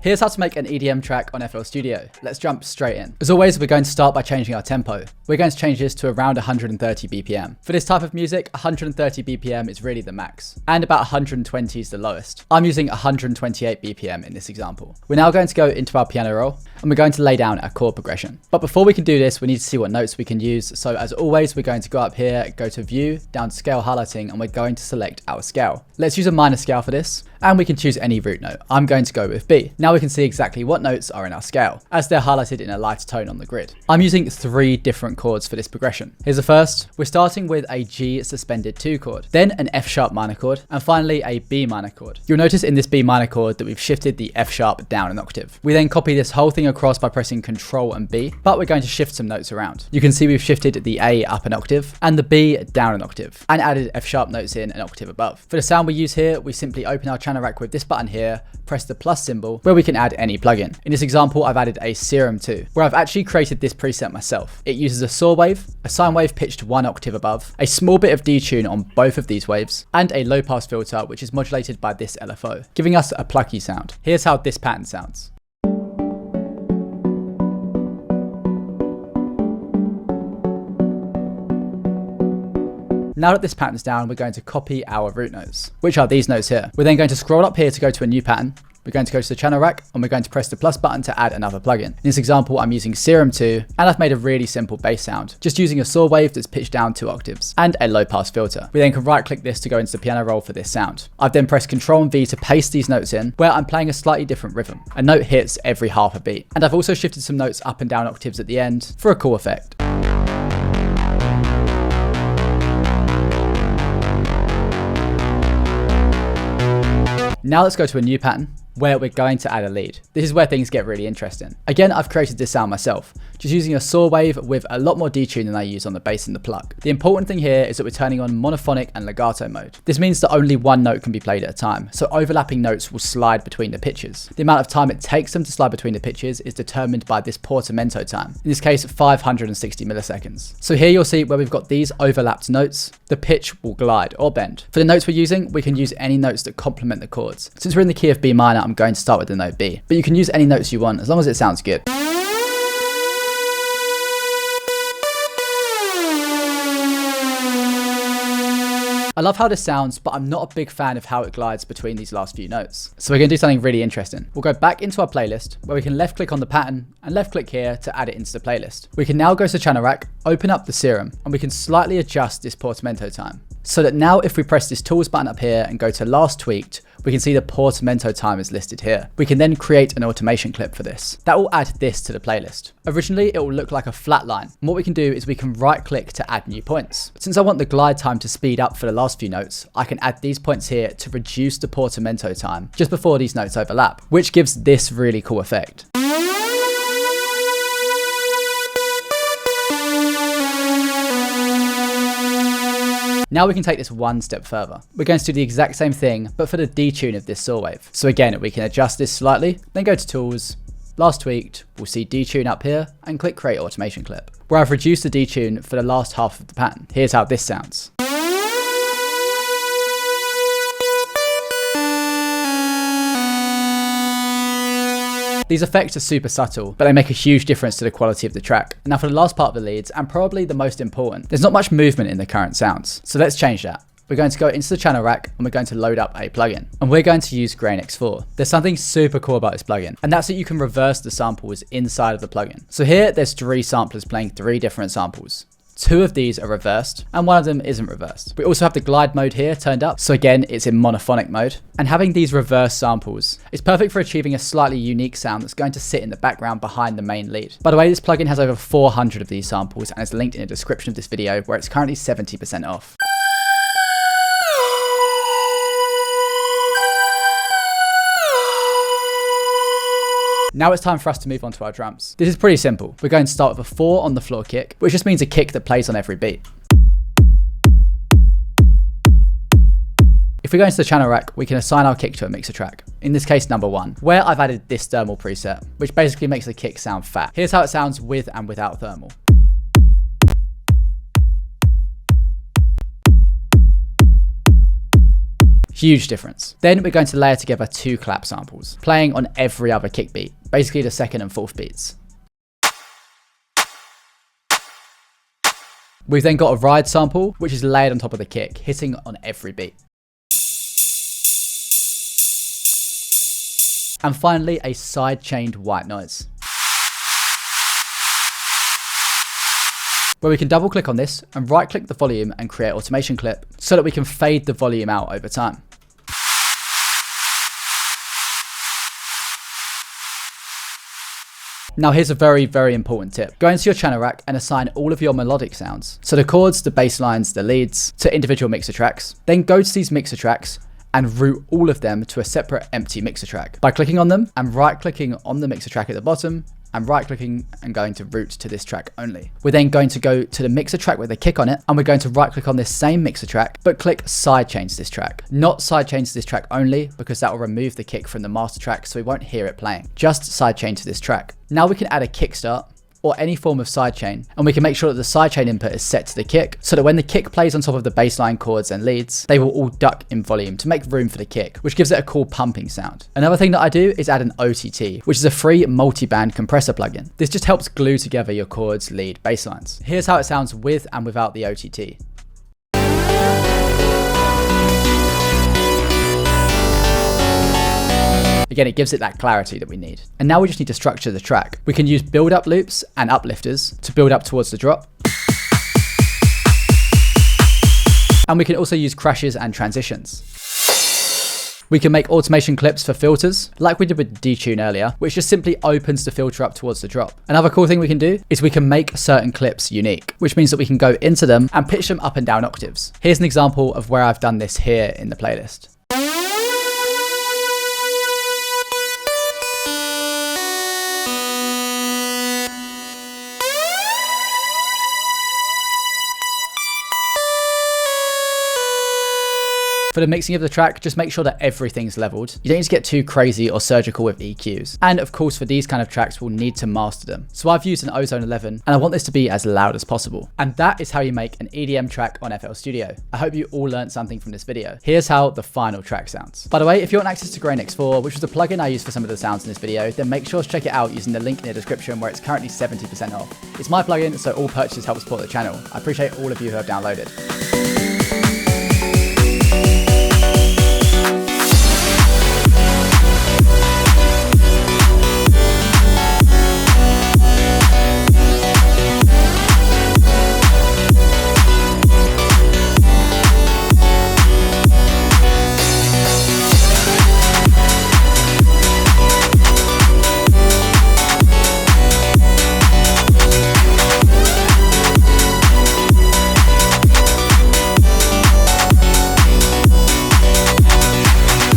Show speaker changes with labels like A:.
A: Here's how to make an EDM track on FL Studio. Let's jump straight in. As always, we're going to start by changing our tempo. We're going to change this to around 130 BPM. For this type of music, 130 BPM is really the max, and about 120 is the lowest. I'm using 128 BPM in this example. We're now going to go into our piano roll, and we're going to lay down a chord progression. But before we can do this, we need to see what notes we can use. So as always, we're going to go up here, go to View, down to Scale Highlighting, and we're going to select our scale. Let's use a minor scale for this, and we can choose any root note. I'm going to go with B. Now we can see exactly what notes are in our scale, as they're highlighted in a lighter tone on the grid. I'm using 3 different chords for this progression. Here's the first. We're starting with a G suspended 2 chord, then an F sharp minor chord, and finally a B minor chord. You'll notice in this B minor chord that we've shifted the F sharp down an octave. We then copy this whole thing across by pressing Ctrl and B, but we're going to shift some notes around. You can see we've shifted the A up an octave and the B down an octave, and added F sharp notes in an octave above. For the sound we use here, we simply open our channel rack with this button here, press the plus symbol where we can add any plugin. In this example, I've added a Serum 2, where I've actually created this preset myself. It uses a saw wave, a sine wave pitched 1 octave above, a small bit of detune on both of these waves, and a low pass filter which is modulated by this LFO, giving us a plucky sound. Here's how this pattern sounds. Now that this pattern's down, we're going to copy our root notes, which are these notes here. We're then going to scroll up here to go to a new pattern. We're going to go to the channel rack, and we're going to press the plus button to add another plugin. In this example, I'm using Serum 2, and I've made a really simple bass sound, just using a saw wave that's pitched down 2 octaves, and a low pass filter. We then can right click this to go into the piano roll for this sound. I've then pressed Ctrl and V to paste these notes in, where I'm playing a slightly different rhythm. A note hits every half a beat. And I've also shifted some notes up and down octaves at the end for a cool effect. Now let's go to a new pattern where we're going to add a lead. This is where things get really interesting. Again, I've created this sound myself, just using a saw wave with a lot more detune than I use on the bass and the plug. The important thing here is that we're turning on monophonic and legato mode. This means that only one note can be played at a time, so overlapping notes will slide between the pitches. The amount of time it takes them to slide between the pitches is determined by this portamento time, in this case 560 milliseconds. So here you'll see where we've got these overlapped notes, the pitch will glide or bend. For the notes we're using, we can use any notes that complement the chords. Since we're in the key of B minor, I'm going to start with the note B, but you can use any notes you want as long as it sounds good. I love how this sounds, but I'm not a big fan of how it glides between these last few notes. So we're going to do something really interesting. We'll go back into our playlist where we can left click on the pattern and left click here to add it into the playlist. We can now go to channel rack, open up the Serum, and we can slightly adjust this portamento time. So that now if we press this tools button up here and go to last tweaked, we can see the portamento time is listed here. We can then create an automation clip for this. That will add this to the playlist. Originally, it will look like a flat line. And what we can do is we can right click to add new points. Since I want the glide time to speed up for the last few notes, I can add these points here to reduce the portamento time just before these notes overlap, which gives this really cool effect. Now we can take this one step further. We're going to do the exact same thing, but for the detune of this saw wave. So again, we can adjust this slightly, then go to Tools, Last Tweaked, we'll see Detune up here, and click Create Automation Clip, where I've reduced the detune for the last half of the pattern. Here's how this sounds. These effects are super subtle, but they make a huge difference to the quality of the track. Now for the last part of the leads, and probably the most important, there's not much movement in the current sounds. So let's change that. We're going to go into the channel rack and we're going to load up a plugin. And we're going to use Grain X4. There's something super cool about this plugin, and that's that you can reverse the samples inside of the plugin. So here there's 3 samplers playing 3 different samples. 2 of these are reversed and 1 of them isn't reversed. We also have the glide mode here turned up. So again, it's in monophonic mode. And having these reverse samples is perfect for achieving a slightly unique sound that's going to sit in the background behind the main lead. By the way, this plugin has over 400 of these samples and is linked in the description of this video, where it's currently 70% off. Now it's time for us to move on to our drums. This is pretty simple. We're going to start with a 4 on the floor kick, which just means a kick that plays on every beat. If we go into the channel rack, we can assign our kick to a mixer track. In this case, number 1, where I've added this thermal preset, which basically makes the kick sound fat. Here's how it sounds with and without thermal. Huge difference. Then we're going to layer together 2 clap samples, playing on every other kick beat, basically the 2nd and 4th beats. We've then got a ride sample, which is layered on top of the kick, hitting on every beat. And finally, a side-chained white noise, where we can double click on this and right click the volume and create automation clip so that we can fade the volume out over time. Now here's a very, very important tip. Go into your channel rack and assign all of your melodic sounds, so the chords, the bass lines, the leads, to individual mixer tracks. Then go to these mixer tracks and route all of them to a separate empty mixer track by clicking on them and right clicking on the mixer track at the bottom and right clicking and going to route to this track only. We're then going to go to the mixer track with a kick on it, and we're going to right click on this same mixer track but click sidechain to this track. Not sidechain to this track only, because that will remove the kick from the master track so we won't hear it playing. Just sidechain to this track. Now we can add a kickstart or any form of sidechain, and we can make sure that the sidechain input is set to the kick so that when the kick plays on top of the bassline, chords and leads, they will all duck in volume to make room for the kick, which gives it a cool pumping sound. Another thing that I do is add an OTT, which is a free multi-band compressor plugin. This just helps glue together your chords, lead, basslines. Here's how it sounds with and without the OTT. Again, it gives it that clarity that we need. And now we just need to structure the track. We can use build-up loops and uplifters to build up towards the drop. And we can also use crashes and transitions. We can make automation clips for filters, like we did with the detune earlier, which just simply opens the filter up towards the drop. Another cool thing we can do is we can make certain clips unique, which means that we can go into them and pitch them up and down octaves. Here's an example of where I've done this here in the playlist. For the mixing of the track, just make sure that everything's leveled. You don't need to get too crazy or surgical with EQs. And of course, for these kind of tracks, we'll need to master them. So I've used an Ozone 11, and I want this to be as loud as possible. And that is how you make an EDM track on FL Studio. I hope you all learned something from this video. Here's how the final track sounds. By the way, if you want access to Grain X4, which was the plugin I used for some of the sounds in this video, then make sure to check it out using the link in the description where it's currently 70% off. It's my plugin, so all purchases help support the channel. I appreciate all of you who have downloaded.